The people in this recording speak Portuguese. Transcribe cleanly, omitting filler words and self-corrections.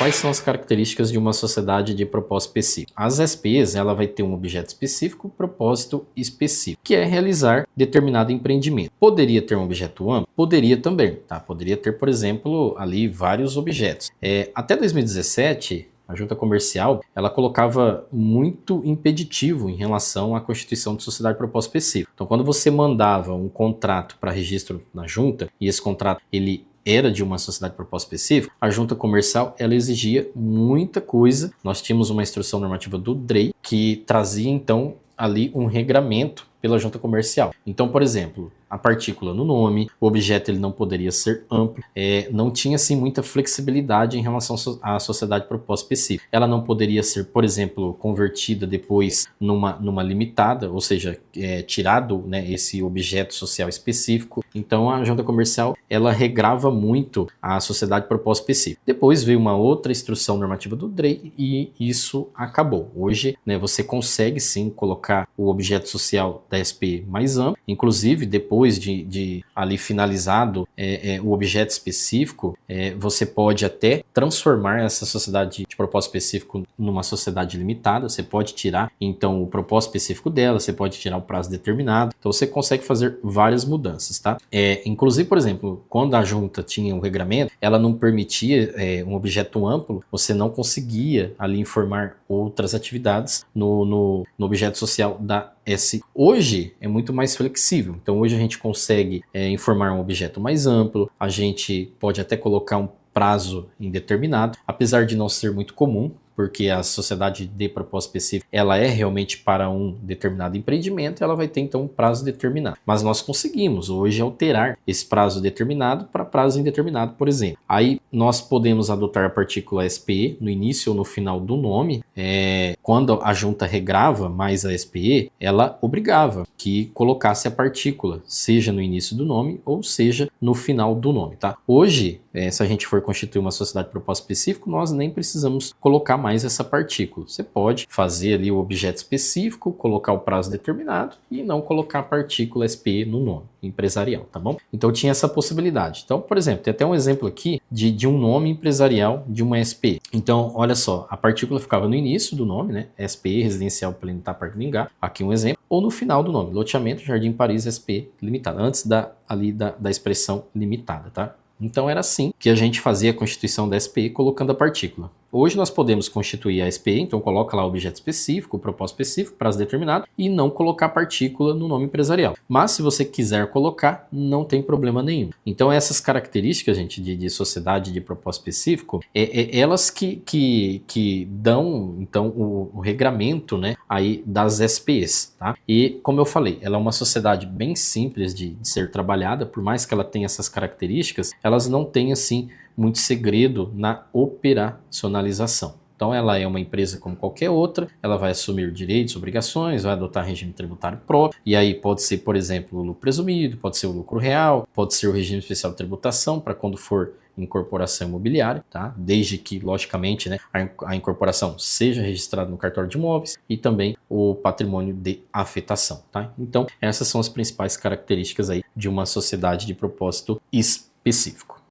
quais são as características de uma sociedade de propósito específico? As SPEs, ela vai ter um objeto específico, propósito específico, que é realizar determinado empreendimento. Poderia ter um objeto amplo? Poderia também, tá? Poderia ter, por exemplo, ali vários objetos. Até 2017, a junta comercial, ela colocava muito impeditivo em relação à constituição de sociedade de propósito específico. Então, quando você mandava um contrato para registro na junta, e esse contrato ele era de uma sociedade de propósito específico, a junta comercial ela exigia muita coisa. Nós tínhamos uma instrução normativa do DREI que trazia então ali um regramento pela junta comercial. Então, por exemplo, a partícula no nome, o objeto ele não poderia ser amplo, não tinha assim muita flexibilidade em relação à sociedade de propósito específico. Ela não poderia ser, por exemplo, convertida depois numa limitada, ou seja, tirado, né, esse objeto social específico. Então a junta comercial ela regrava muito a sociedade de propósito específico. Depois veio uma outra instrução normativa do DREI e isso acabou. Hoje, né, você consegue sim colocar o objeto social da SPE mais amplo, inclusive depois de ali finalizado o objeto específico, você pode até transformar essa sociedade de propósito específico numa sociedade limitada. Você pode tirar então o propósito específico dela, você pode tirar o prazo determinado, então você consegue fazer várias mudanças, tá? Inclusive, por exemplo, quando a junta tinha um regramento, ela não permitia um objeto amplo, você não conseguia ali informar outras atividades no objeto social da S. Hoje é muito mais flexível, então hoje a gente consegue informar um objeto mais amplo, a gente pode até colocar um prazo indeterminado, apesar de não ser muito comum, porque a sociedade de propósito específico ela é realmente para um determinado empreendimento, ela vai ter então um prazo determinado. Mas nós conseguimos hoje alterar esse prazo determinado para prazo indeterminado, por exemplo. Aí nós podemos adotar a partícula SPE no início ou no final do nome. Quando a junta regrava mais a SPE, ela obrigava que colocasse a partícula, seja no início do nome ou seja no final do nome, tá? Hoje, se a gente for constituir uma sociedade de propósito específico, nós nem precisamos colocar mais essa partícula. Você pode fazer ali o objeto específico, colocar o prazo determinado e não colocar a partícula SPE no nome empresarial, tá bom? Então tinha essa possibilidade. Então, por exemplo, tem até um exemplo aqui de um nome empresarial de uma SPE. Então, olha só, a partícula ficava no início do nome, né? SPE, Residencial Plenitar Parque Lingá, aqui um exemplo, ou no final do nome, Loteamento Jardim Paris SPE Limitada, antes da expressão limitada, tá? Então era assim que a gente fazia a constituição da SPE colocando a partícula. Hoje nós podemos constituir a SPE, então coloca lá o objeto específico, o propósito específico, prazo determinado, e não colocar a partícula no nome empresarial. Mas se você quiser colocar, não tem problema nenhum. Então essas características, gente, de sociedade de propósito específico, elas que dão então o regramento, né, aí das SPEs, tá? E como eu falei, ela é uma sociedade bem simples de ser trabalhada, por mais que ela tenha essas características, elas não têm assim muito segredo na operacionalização. Então ela é uma empresa como qualquer outra, ela vai assumir direitos, obrigações, vai adotar regime tributário próprio, e aí pode ser, por exemplo, o lucro presumido, pode ser o lucro real, pode ser o regime especial de tributação para quando for incorporação imobiliária, tá? Desde que, logicamente, né, a incorporação seja registrada no cartório de imóveis e também o patrimônio de afetação, tá? Então essas são as principais características aí de uma sociedade de propósito específico.